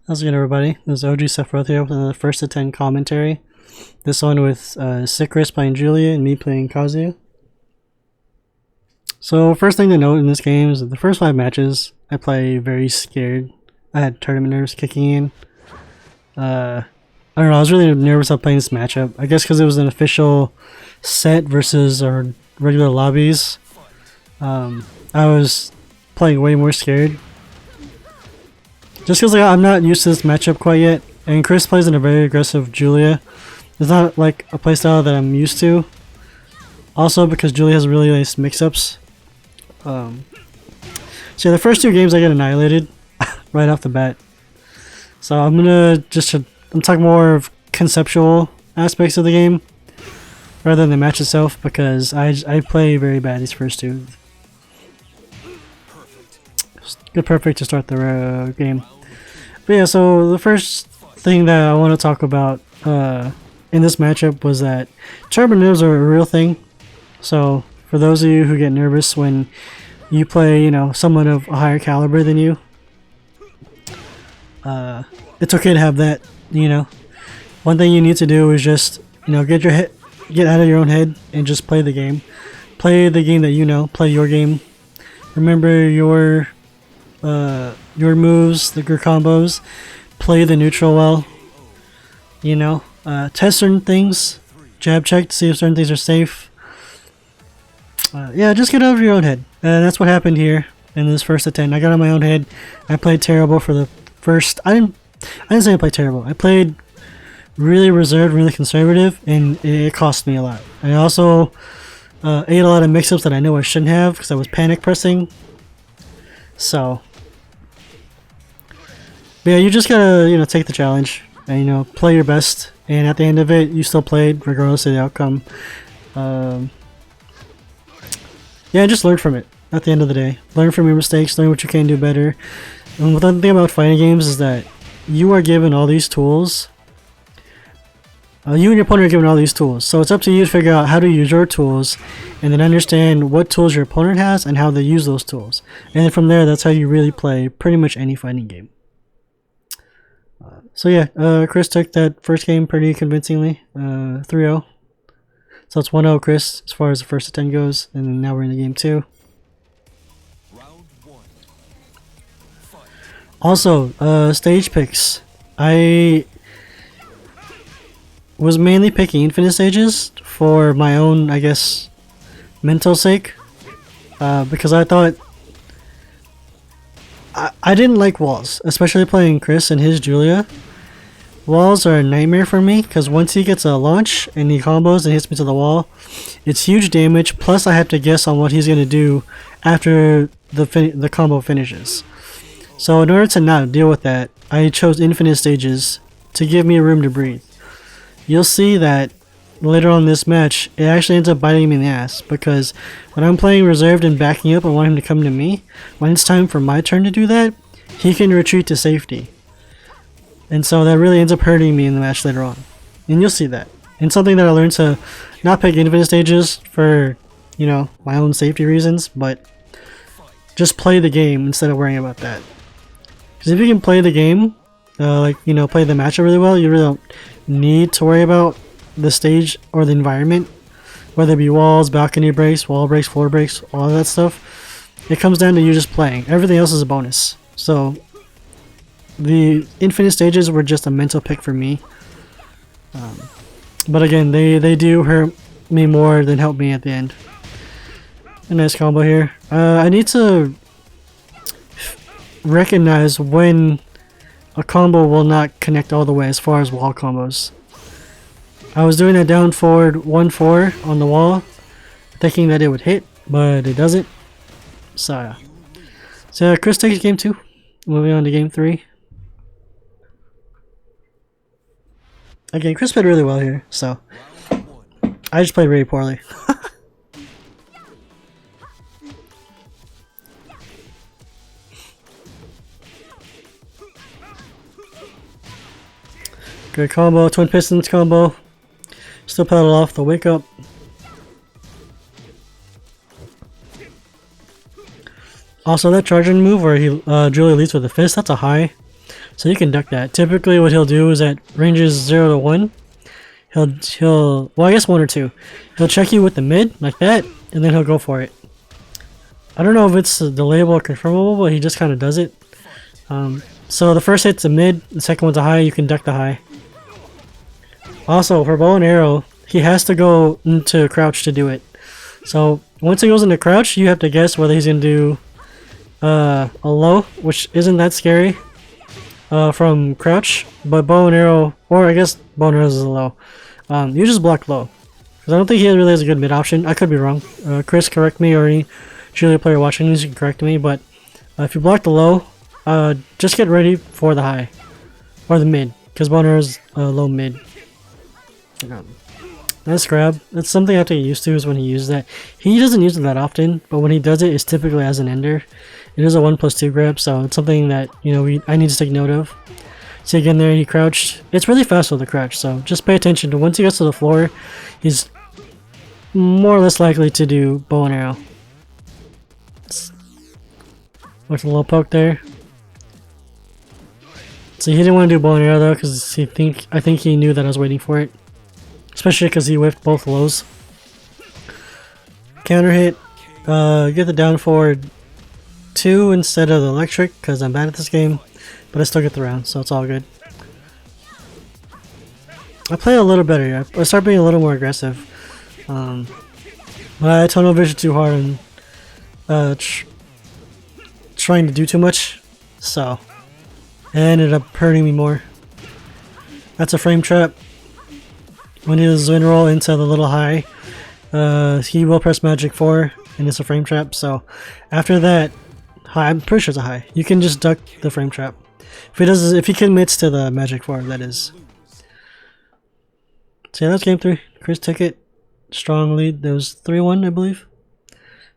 How's it going, everybody? This is OGz Sephiroth here with the first to 10 commentary. This one with Sykxris playing Julia and me playing Kazuya. So first thing to note in this game is that the first 5 matches I play very scared. I had tournament nerves kicking in. I don't know, I was really nervous about playing this matchup. I guess because it was an official set versus our regular lobbies. I was playing way more scared. Just because I'm not used to this matchup quite yet, and Chris plays in a very aggressive Julia. It's not like a playstyle that I'm used to. Also because Julia has really nice mix-ups. So yeah, the first 2 games I get annihilated right off the bat. So I'm talking more of conceptual aspects of the game rather than the match itself, because I play very bad these first 2. Good, perfect to start the game. But yeah, so the first thing that I want to talk about in this matchup was that tournament nerves are a real thing. So for those of you who get nervous when you play, someone of a higher caliber than you, it's okay to have that. One thing you need to do is just get out of your own head and just play the game. Play the game that play your game. Remember your moves, your combos, play the neutral well, test certain things, jab check to see if certain things are safe. Yeah, just get out of your own head. That's what happened here in this first attempt. I got out of my own head. I played terrible for the first. I didn't say I played terrible. I played really reserved, really conservative, and it cost me a lot. I also ate a lot of mix-ups that I know I shouldn't have because I was panic pressing. So. But yeah, you just gotta, take the challenge and, play your best. And at the end of it, you still played regardless of the outcome. Yeah, just learn from it at the end of the day. Learn from your mistakes, learn what you can do better. And the thing about fighting games is that you are given all these tools. You and your opponent are given all these tools. So it's up to you to figure out how to use your tools and then understand what tools your opponent has and how they use those tools. And then from there, that's how you really play pretty much any fighting game. So yeah, Chris took that first game pretty convincingly, 3-0. So it's 1-0 Chris as far as the first to 10 goes, and now we're in the game 2. Also, stage picks. I was mainly picking infinite stages for my own, I guess, mental sake, because I thought I didn't like walls, especially playing Chris and his Julia. Walls are a nightmare for me because once he gets a launch and he combos and hits me to the wall, it's huge damage. Plus, I have to guess on what he's gonna do after the combo finishes. So in order to not deal with that, I chose infinite stages to give me room to breathe. You'll see that later on in this match, it actually ends up biting me in the ass because when I'm playing reserved and backing up, I want him to come to me. When it's time for my turn to do that, he can retreat to safety. And so that really ends up hurting me in the match later on. And you'll see that. And something that I learned to not pick infinite stages for, my own safety reasons, but just play the game instead of worrying about that. Because if you can play the game, play the matchup really well, you really don't need to worry about the stage or the environment, whether it be walls, balcony breaks, wall breaks, floor breaks, all of that stuff. It comes down to you just playing. Everything else is a bonus. So the infinite stages were just a mental pick for me. But again, they do hurt me more than help me at the end. A nice combo here. I need to recognize when a combo will not connect all the way as far as wall combos. I was doing a down forward 1-4 on the wall, thinking that it would hit, but it doesn't. So yeah. So Chris takes game 2. Moving on to game 3. Again, Chris played really well here, so I just played really poorly. Good combo, twin pistons combo. Still paddle off the wake up. Also, that charging move where he Julia leads with a fist, that's a high. So you can duck that. Typically what he'll do is at ranges 0 to 1, well, I guess 1 or 2. He'll check you with the mid, like that, and then he'll go for it. I don't know if it's delayable or confirmable, but he just kind of does it. So the first hit's a mid, the second one's a high, you can duck the high. Also, for bow and arrow, he has to go into crouch to do it. So once he goes into crouch, you have to guess whether he's going to do a low, which isn't that scary from crouch, but bow and arrow, or I guess bow and arrow is a low. You just block low. Because I don't think he really has a good mid option. I could be wrong. Chris, correct me, or any Julia player watching this, you can correct me, but if you block the low, just get ready for the high. Or the mid, because bow and arrow is low mid. Nice grab. That's something I have to get used to, is when he uses that. He doesn't use it that often, but when he does it, it's typically as an ender. It is a 1+2 grab, so it's something that, you know, I need to take note of. See, again there, he crouched. It's really fast with the crouch, so just pay attention to once he gets to the floor, he's more or less likely to do bow and arrow. With a little poke there. So he didn't want to do bow and arrow though, because I think he knew that I was waiting for it. Especially because he whiffed both lows. Counter hit. Get the down forward 2 instead of the electric, because I'm bad at this game. But I still get the round, so it's all good. I play a little better here. I start being a little more aggressive. But I tunnel vision too hard and trying to do too much. So it ended up hurting me more. That's a frame trap. When he does win roll into the little high, he will press magic 4 and it's a frame trap. So after that, I'm pretty sure it's a high. You can just duck the frame trap. If he commits to the magic 4, that is. So yeah, that's game 3. Chris took it. Strong lead. There was 3-1, I believe.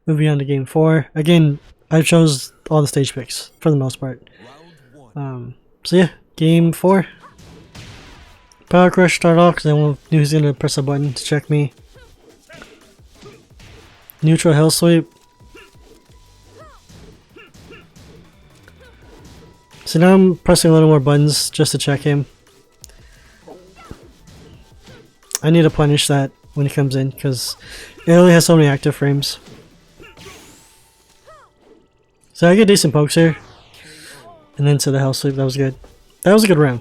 Moving on to game 4. Again, I chose all the stage picks for the most part. So yeah, game 4. Power Crush start off because I knew he was going to press a button to check me. Neutral Hell Sweep. So now I'm pressing a little more buttons just to check him. I need to punish that when he comes in because it only has so many active frames. So I get decent pokes here. And then to the Hell Sweep, that was good. That was a good round.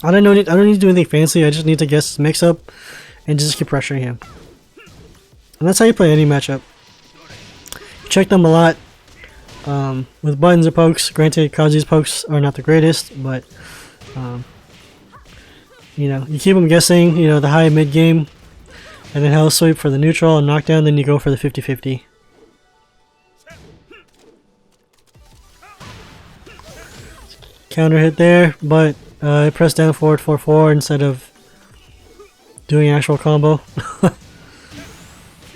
I don't need to do anything fancy, I just need to guess his mix up and just keep pressuring him. And that's how you play any matchup. Check them a lot. With buttons or pokes, granted Kazuya's pokes are not the greatest, but you know, you keep them guessing, you know, the high mid game, and then Hell Sweep for the neutral and knockdown, then you go for the 50-50. Counter hit there, but I pressed down forward 4-4 instead of doing actual combo.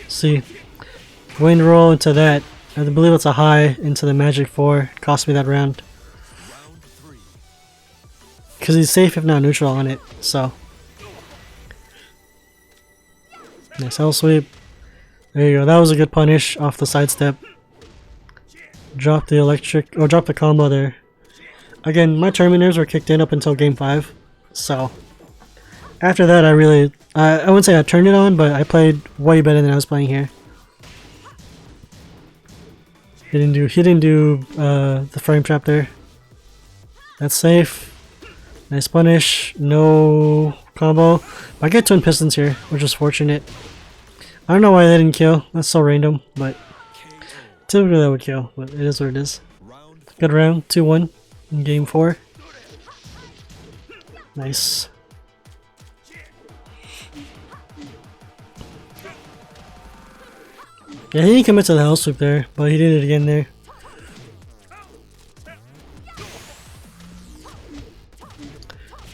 See, wind roll into that. I believe it's a high into the magic 4. Cost me that round. Because he's safe if not neutral on it, so. Nice Hell Sweep. There you go, that was a good punish off the sidestep. Drop the electric, or drop the combo there. Again, my terminators were kicked in up until game 5, so. After that I wouldn't say I turned it on, but I played way better than I was playing here. He didn't do the frame trap there. That's safe. Nice punish. No combo. I get twin pistons here, which is fortunate. I don't know why they didn't kill. That's so random, but typically that would kill. But it is what it is. Good round. 2-1 in game 4. Nice. Yeah, he didn't commit to the Hell Sweep there, but he did it again there.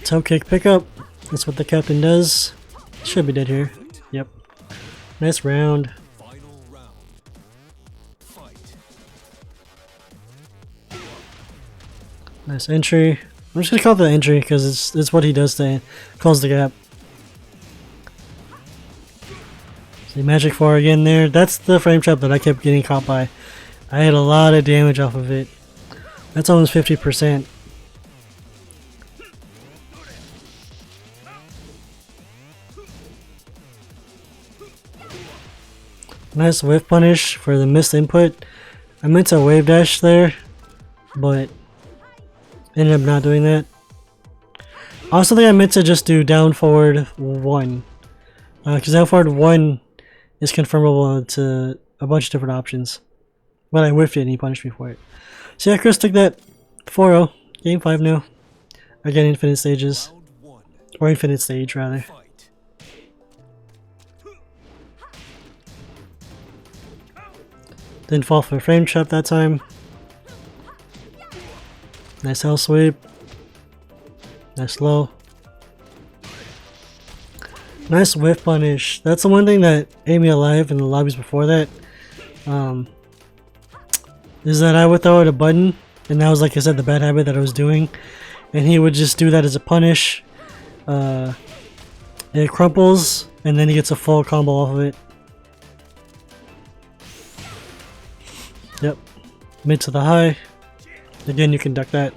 Toe kick pickup. That's what the captain does. Should be dead here. Yep. Nice round. Nice entry. I'm just gonna call it the entry because it's what he does to close the gap. See, magic 4 again there. That's the frame trap that I kept getting caught by. I had a lot of damage off of it. That's almost 50%. Nice whiff punish for the missed input. I meant to wave dash there, but ended up not doing that. I also think I meant to just do down forward 1. Because down forward 1 is confirmable to a bunch of different options. But I whiffed it and he punished me for it. So yeah, Chris took that 4-0. Game 5 now. Again, infinite stages. Or infinite stage, rather. Didn't fall for a frame trap that time. Nice hell sweep. Nice low. Nice whiff punish. That's the one thing that ate me alive in the lobbies before that. Is that I would throw out a button, and that was, like I said, the bad habit that I was doing. And he would just do that as a punish. It crumples, and then he gets a full combo off of it. Yep. Mid to the high. Again, you can duck that.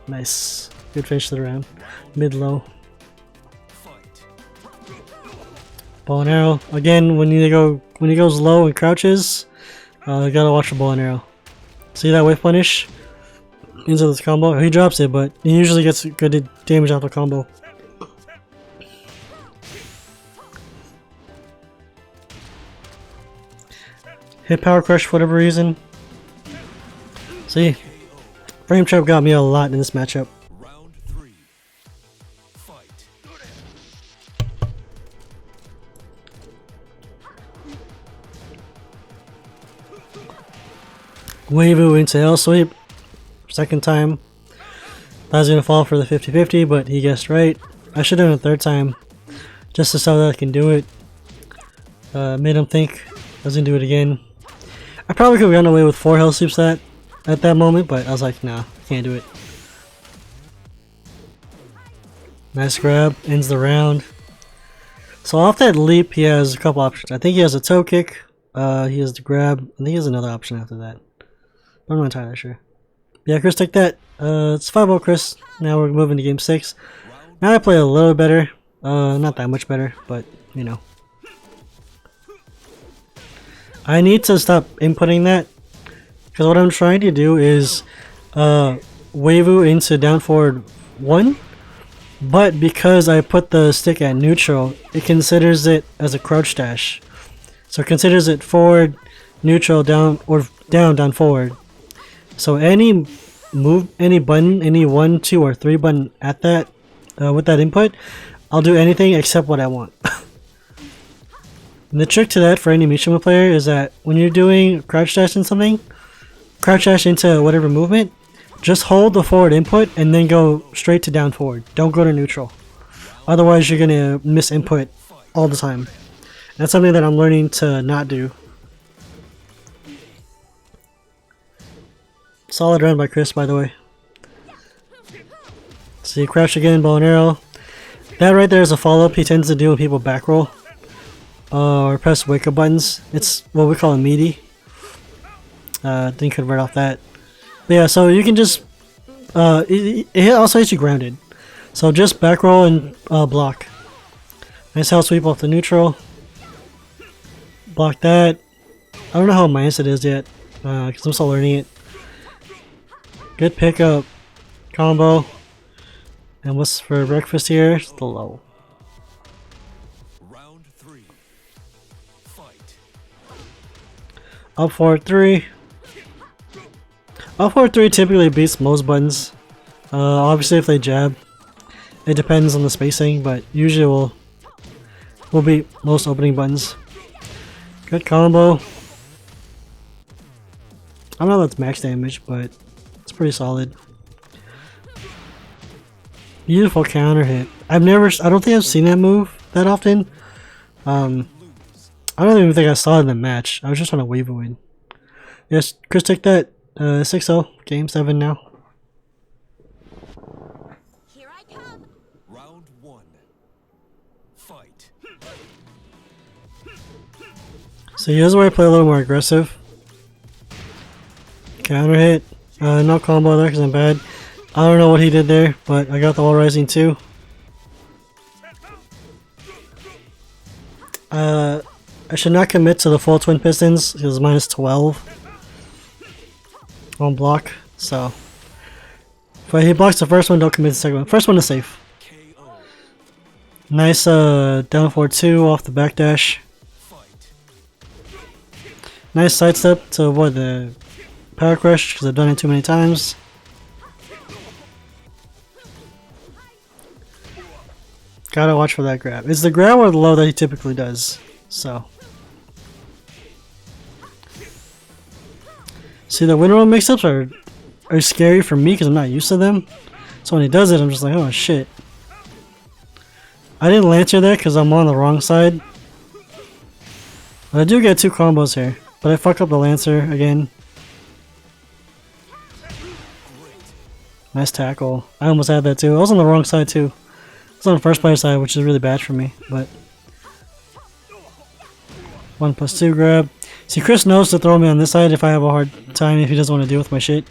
Nice. Good finish to the round. Mid low. Bow and arrow. Again, when he goes low and crouches, you gotta watch the bow and arrow. See that whiff punish? Into this combo. He drops it, but he usually gets good damage off the combo. Hit power crush for whatever reason. See? Frame trap got me a lot in this matchup. Round 3. Fight. Wavoo into L sweep. Second time. Thought I was gonna fall for the 50-50, but he guessed right. I should have done it a third time. Just to show that I can do it. Made him think I was gonna do it again. I probably could have gotten away with 4 hell sweeps at that moment, but I was like, nah, can't do it. Nice grab, ends the round. So off that leap, he has a couple options. I think he has a toe kick, he has the grab, I think he has another option after that. I'm not entirely sure. Yeah, Chris took that. It's 5-0 Chris. Now we're moving to game 6. Now I play a little better. Not that much better, but you know. I need to stop inputting that, because what I'm trying to do is Wavoo into down forward 1, but because I put the stick at neutral, it considers it as a crouch dash. So it considers it forward, neutral, down, or down, forward. So any move, any button, any 1, 2, or 3 button at that, with that input, I'll do anything except what I want. And the trick to that for any Mishima player is that when you're doing crouch dash in something, crouch dash into whatever movement, just hold the forward input and then go straight to down forward. Don't go to neutral. Otherwise you're gonna miss input all the time. That's something that I'm learning to not do. Solid run by Chris, by the way. See, crouch again, bow and arrow. That right there is a follow-up he tends to do when people back roll. Or press wake up buttons. It's what we call a meaty. Didn't convert off that. But yeah, so you can just it also hits you grounded. So just back roll and block. Nice hell sweep off the neutral. Block that. I don't know how minus it is yet, because I'm still learning it. Good pickup. Combo. And what's for breakfast here? It's the low. Up forward 3. Up forward 3 typically beats most buttons. Obviously if they jab, it depends on the spacing, but usually will beat most opening buttons. Good combo. I don't know if that's max damage, but it's pretty solid. Beautiful counter hit. I don't think I've seen that move that often. I don't even think I saw it in the match. I was just trying to wave it in. Yes, Chris took that 6-0. Game 7 now. Here I come. Round 1. Fight. So here's where I play a little more aggressive. Counter hit. No combo there because I'm bad. I don't know what he did there, but I got the all rising too. I should not commit to the full twin pistons because minus 12 on block. So if he blocks the first one, don't commit to the second one. First one is safe. KO. Nice down forward 2 off the backdash. Fight. Nice sidestep to avoid the power crush because I've done it too many times. Gotta watch for that grab. It's the grab or the low that he typically does. So. See, the win roll mix-ups are scary for me because I'm not used to them. So when he does it, I'm just like, oh shit. I didn't Lancer there because I'm on the wrong side. But I do get 2 combos here. But I fuck up the Lancer again. Nice tackle. I almost had that too. I was on the wrong side too. I was on the first player side, which is really bad for me. But 1+2 grab. See, Chris knows to throw me on this side if I have a hard time, if he doesn't want to deal with my shit.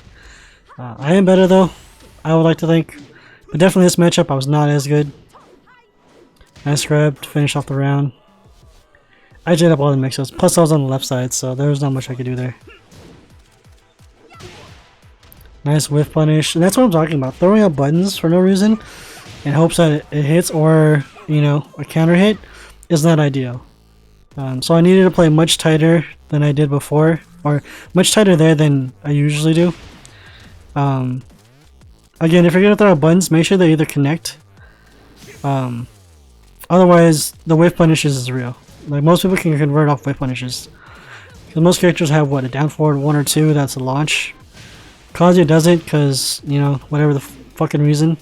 I am better though, I would like to think. But definitely this matchup I was not as good. Nice grab to finish off the round. I jed up all the mix-ups. Plus I was on the left side, so there was not much I could do there. Nice whiff punish. And that's what I'm talking about. Throwing out buttons for no reason in hopes that it hits or, you know, a counter hit is not ideal. So I needed to play much tighter than I did before, or much tighter there than I usually do. Again, if you're gonna throw out buttons, make sure they either connect. Otherwise, the whiff punishes is real. Like most people can convert off whiff punishes. Because most characters have what, a down forward 1 or 2 that's a launch. Kazuya doesn't because, you know, whatever the fucking reason.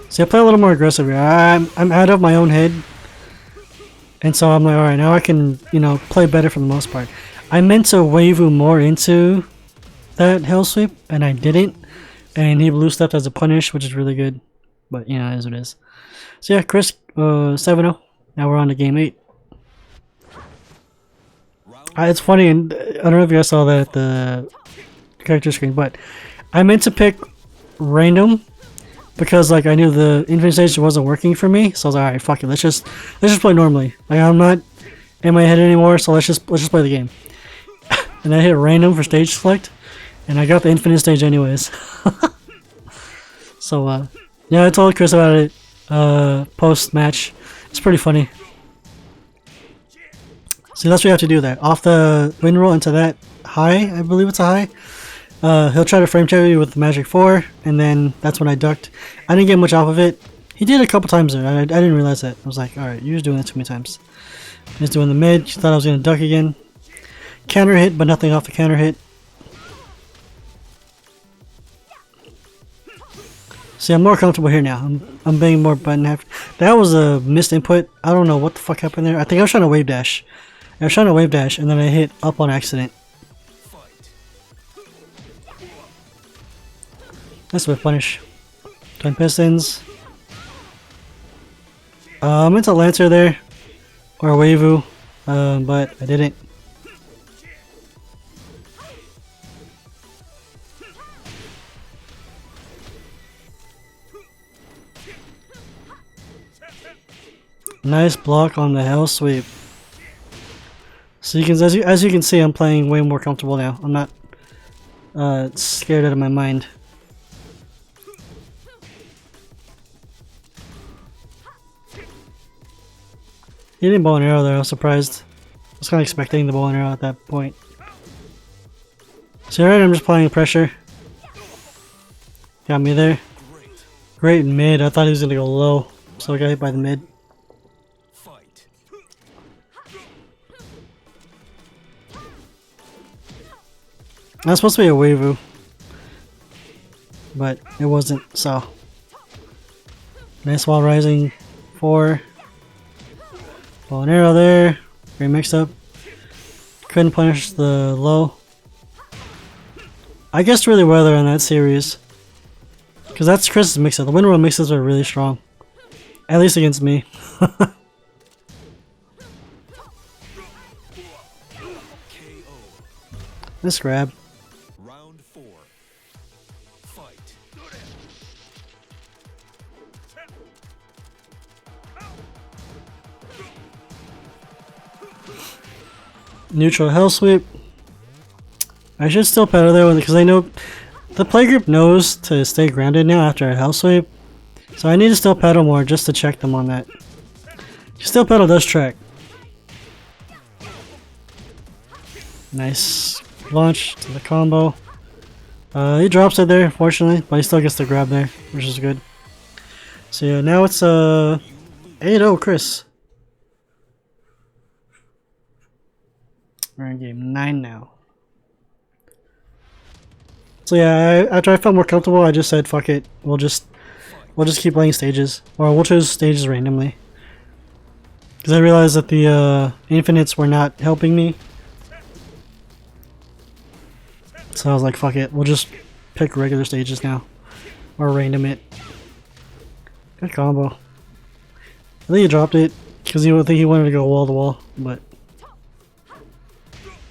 See, I play a little more aggressive here. I'm out of my own head. And so I'm like, alright, now I can, you know, play better for the most part. I meant to Waivu more into that Hell Sweep, and I didn't. And he blue stepped as a punish, which is really good. But, you know, it is what it is. So yeah, Chris, 7-0. Now we're on to game 8. It's funny, and I don't know if you guys saw that at the character screen, but I meant to pick random because like I knew the infinite stage wasn't working for me, so I was like, alright, fuck it, let's just play normally. Like I'm not in my head anymore, so let's just play the game. And I hit random for stage select, and I got the infinite stage anyways. So yeah, I told Chris about it post match. It's pretty funny. See, that's what you have to do there. Off the win roll into that high, I believe it's a high. He'll try to frame check you with the magic 4, and then that's when I ducked. I didn't get much off of it. He did a couple times there. I didn't realize that. I was like, alright, you're just doing that too many times. He's doing the mid. She thought I was going to duck again. Counter hit, but nothing off the counter hit. See, I'm more comfortable here now. I'm being more button half. That was a missed input. I don't know what the fuck happened there. I think I was trying to wave dash. I was trying to wave dash, and then I hit up on accident. That's a punish. Twin pistons. I meant to Lancer there, or Waivu, but I didn't. Nice block on the Hell Sweep. So you can, as you can see, I'm playing way more comfortable now. I'm not scared out of my mind. He didn't bow and arrow there. I was surprised. I was kind of expecting the bow and arrow at that point. So right, I'm just applying pressure. Got me there. Great mid. I thought he was gonna go low, so I got hit by the mid. That's supposed to be a Waivu, but it wasn't, so. Nice wall rising 4. Bow and arrow there. Very mixed up. Couldn't punish the low. I guessed really well there on that series. Because that's Chris's mix-up. The win roll mix-ups are really strong. At least against me. This grab. Round 4. Fight. Neutral hell sweep. I should still pedal there because I know the playgroup knows to stay grounded now after a hell sweep. So I need to still pedal more just to check them on that. Still pedal does track. Nice launch to the combo. He drops it there, fortunately, but he still gets the grab there, which is good. So yeah, now it's 8-0 Chris. We're in game 9 now. So yeah, after I felt more comfortable, I just said, "Fuck it, we'll just keep playing stages, or we'll choose stages randomly." Because I realized that the infinites were not helping me. So I was like, "Fuck it, we'll just pick regular stages now, or random it." Good combo. I think he dropped it because he would think he wanted to go wall to wall, but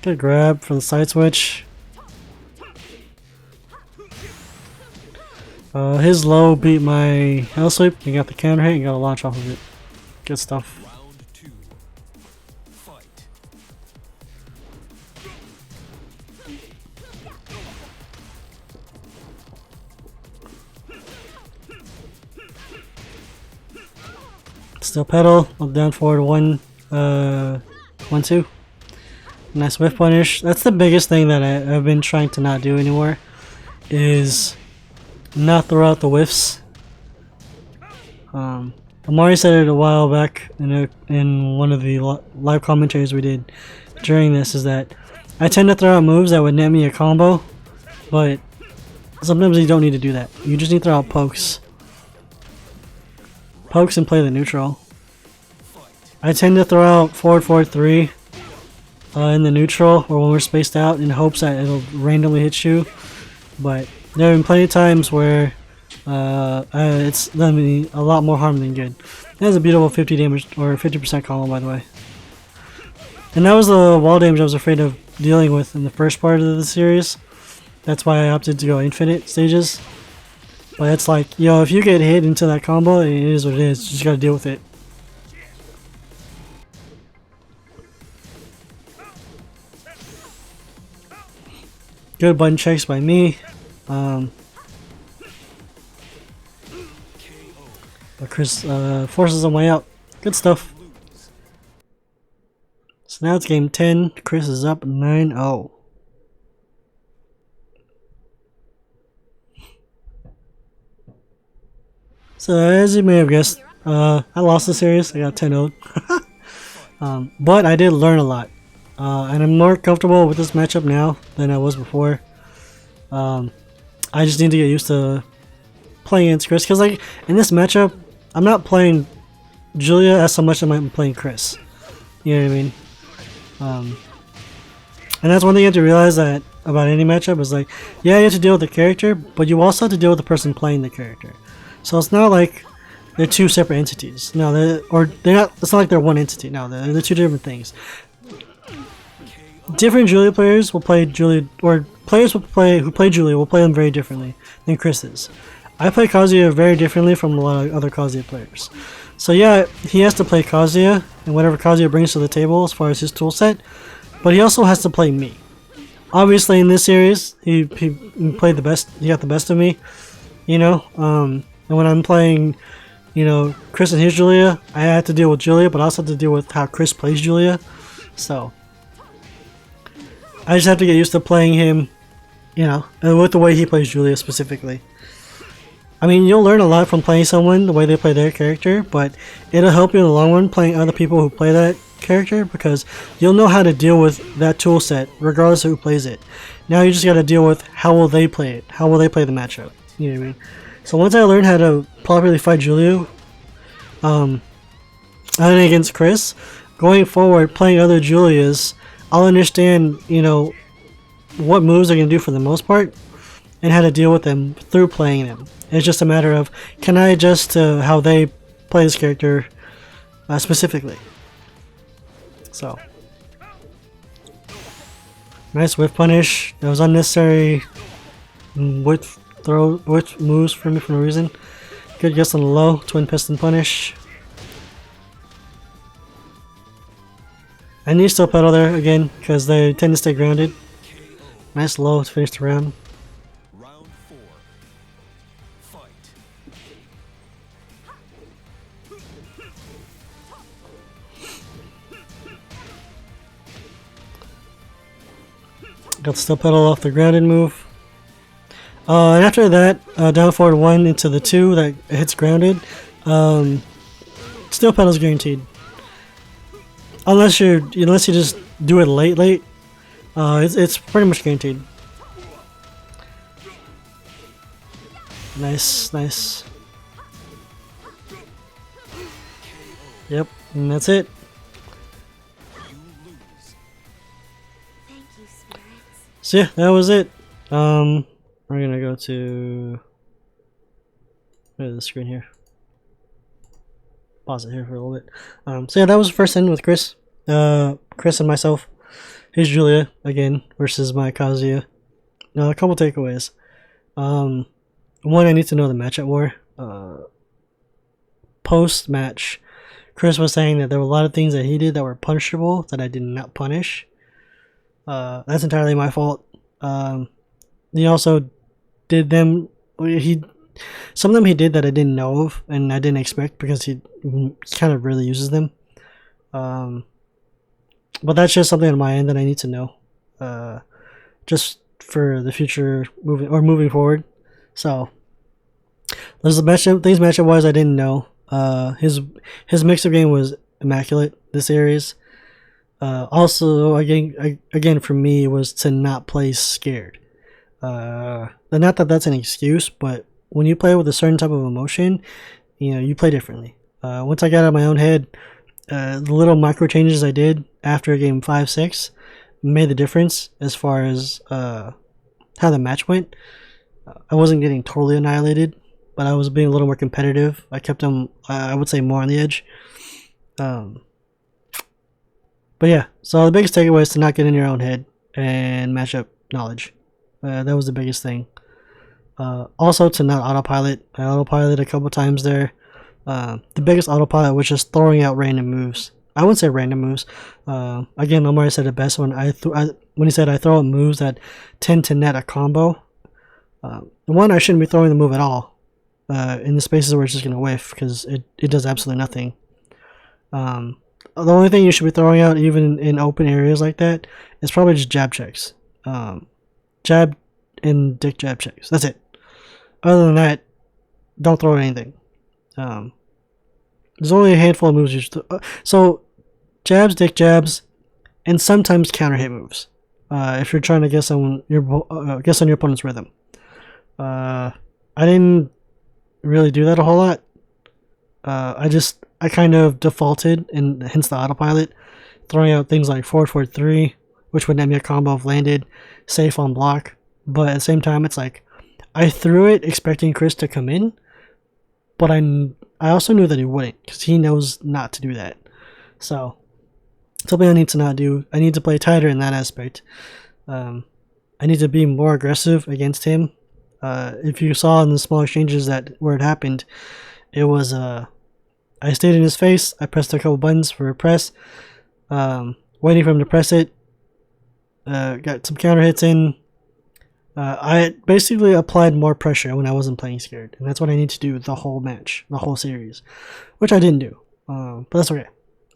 good grab for the side switch. His low beat my hell sweep. He got the counter hit and got a launch off of it. Good stuff. Round 2. Fight. Still pedal. Up down forward 1-2. Nice whiff punish. That's the biggest thing that I've been trying to not do anymore. Is not throw out the whiffs. Amari said it a while back in one of the live commentaries we did during this, is that I tend to throw out moves that would net me a combo, but sometimes you don't need to do that. You just need to throw out pokes. Pokes and play the neutral. I tend to throw out forward 3 in the neutral or when we're spaced out in hopes that it'll randomly hit you, but there have been plenty of times where it's done me a lot more harm than good. It has a beautiful 50 damage or 50% combo, by the way. And that was the wall damage I was afraid of dealing with in the first part of the series. That's why I opted to go infinite stages. But it's like, yo, if you get hit into that combo, it is what it is. You just gotta deal with it. Good button checks by me. But Chris forces him way out. Good stuff. So now it's game 10. Chris is up 9-0. So as you may have guessed, I lost the series. I got 10-0. But I did learn a lot. And I'm more comfortable with this matchup now than I was before. I just need to get used to playing against Chris, because like in this matchup, I'm not playing Julia as so much as I'm playing Chris. You know what I mean? And that's one thing you have to realize that about any matchup is like, yeah, you have to deal with the character, but you also have to deal with the person playing the character. So it's not like they're two separate entities. No, they're not. It's not like they're one entity. No, they're two different things. Different Julia players will play Julia, or players who play Julia will play them very differently than Chris is. I play Kazuya very differently from a lot of other Kazuya players. So yeah, he has to play Kazuya and whatever Kazuya brings to the table as far as his toolset, but he also has to play me. Obviously, in this series, he played the best. He got the best of me, you know. And when I'm playing, you know, Chris and his Julia, I had to deal with Julia, but I also have to deal with how Chris plays Julia. So I just have to get used to playing him, you know, and with the way he plays Julia specifically. I mean, you'll learn a lot from playing someone the way they play their character, but it'll help you in the long run playing other people who play that character, because you'll know how to deal with that tool set regardless of who plays it. Now you just got to deal with how will they play it, how will they play the matchup. You know what I mean? So once I learned how to properly fight Julia, and against Chris, going forward playing other Julias, I'll understand, you know, what moves they're gonna do for the most part, and how to deal with them through playing them. It's just a matter of, can I adjust to how they play this character specifically? So, nice whiff punish. That was unnecessary. Whiff moves for me for no reason. Good guess on the low. Twin piston punish. I need still pedal there again because they tend to stay grounded. Nice low to finish the round. Round 4. Fight. Got still pedal off the grounded move. And after that, down forward 1 into the 2 that hits grounded. Still pedal's guaranteed. Unless you just do it late. It's pretty much guaranteed. Nice. Yep, and that's it. You lose. Thank you, spirits. So yeah, that was it. We're gonna go to the screen here. Pause it here for a little bit. So yeah, that was the first end with Chris. Chris and myself. Here's Julia again versus my Kazuya. Now a couple takeaways. One, I need to know the matchup more. Post match, Chris was saying that there were a lot of things that he did that were punishable that I did not punish. That's entirely my fault. He also did them. Some of them he did that I didn't know of and I didn't expect because he kind of really uses them. But that's just something on my end that I need to know, just for the future moving forward. So there's the matchup wise I didn't know. His mix-up game was immaculate this series. Also again for me was to not play scared. Not that that's an excuse, but when you play with a certain type of emotion, you play differently. Once I got out of my own head, the little micro changes I did after game 5-6 made the difference as far as how the match went. I wasn't getting totally annihilated, but I was being a little more competitive. I kept them, I would say, more on the edge. But yeah, so the biggest takeaway is to not get in your own head and matchup knowledge. That was the biggest thing. Also to not autopilot. I autopiloted a couple times there. The biggest autopilot was just throwing out random moves. I wouldn't say random moves. Again, Omar said it best when he said I throw out moves that tend to net a combo. One, I shouldn't be throwing the move at all in the spaces where it's just going to whiff because it does absolutely nothing. The only thing you should be throwing out even in open areas like that is probably just jab checks. Jab and dick jab checks. That's it. Other than that, don't throw anything. There's only a handful of moves you should so jabs, dick jabs, and sometimes counter hit moves. If you're trying to guess on your opponent's rhythm. I didn't really do that a whole lot. I kind of defaulted, and hence the autopilot, throwing out things like forward 3, which would net me a combo if landed, safe on block. But at the same time, it's like I threw it expecting Chris to come in, but I also knew that he wouldn't because he knows not to do that. So something I need to not do. I need to play tighter in that aspect. I need to be more aggressive against him. If you saw in the small exchanges where it happened, it was I stayed in his face. I pressed a couple buttons for a press, waiting for him to press it. Got some counter hits in. I basically applied more pressure when I wasn't playing scared, and that's what I need to do the whole match, the whole series, which I didn't do. But that's okay.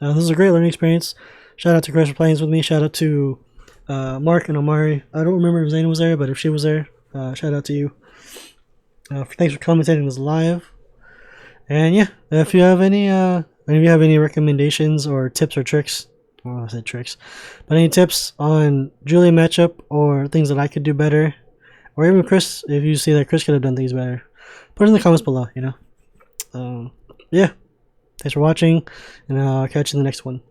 This was a great learning experience. Shout out to Chris for playing with me. Shout out to Mark and Omari. I don't remember if Zane was there, but if she was there, shout out to you. Thanks for commentating this live. And yeah, if you have any recommendations or tips or tricks, well, I said tricks, but any tips on Julia matchup or things that I could do better, or even Chris, if you see that Chris could have done things better, put it in the comments below. Yeah, thanks for watching, and I'll catch you in the next one.